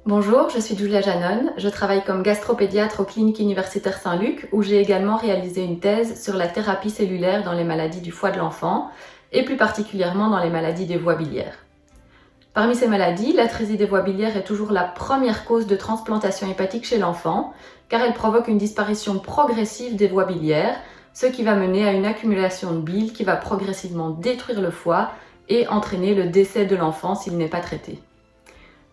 Bonjour, je suis Julia Janon, je travaille comme gastropédiatre aux cliniques universitaires Saint-Luc où j'ai également réalisé une thèse sur la thérapie cellulaire dans les maladies du foie de l'enfant et plus particulièrement dans les maladies des voies biliaires. Parmi ces maladies, l'atrésie des voies biliaires est toujours la première cause de transplantation hépatique chez l'enfant car elle provoque une disparition progressive des voies biliaires, ce qui va mener à une accumulation de bile qui va progressivement détruire le foie et entraîner le décès de l'enfant s'il n'est pas traité.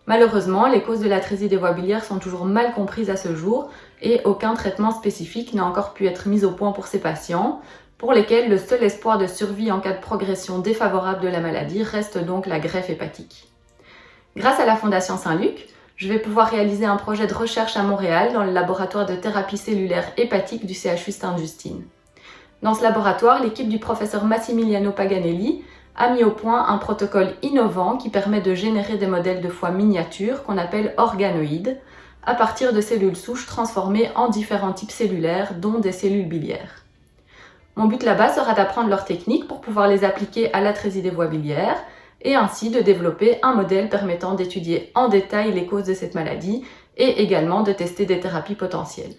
Malheureusement, les causes de l'atrésie des voies biliaires sont toujours mal comprises à ce jour et aucun traitement spécifique n'a encore pu être mis au point pour ces patients, pour lesquels le seul espoir de survie en cas de progression défavorable de la maladie reste donc la greffe hépatique. Grâce à la Fondation Saint-Luc, je vais pouvoir réaliser un projet de recherche à Montréal dans le laboratoire de thérapie cellulaire hépatique du CHU Sainte-Justine. Dans ce laboratoire, l'équipe du professeur Massimiliano Paganelli a mis au point un protocole innovant qui permet de générer des modèles de foie miniatures qu'on appelle organoïdes, à partir de cellules souches transformées en différents types cellulaires, dont des cellules biliaires. Mon but là-bas sera d'apprendre leurs techniques pour pouvoir les appliquer à l'atrésie des voies biliaires et ainsi de développer un modèle permettant d'étudier en détail les causes de cette maladie et également de tester des thérapies potentielles.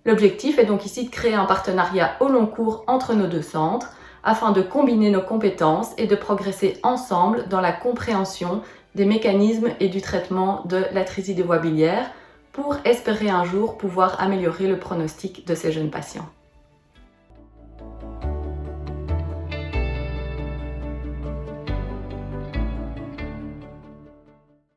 L'objectif est donc ici de créer un partenariat au long cours entre nos deux centres afin de combiner nos compétences et de progresser ensemble dans la compréhension des mécanismes et du traitement de l'atrésie des voies biliaires pour espérer un jour pouvoir améliorer le pronostic de ces jeunes patients.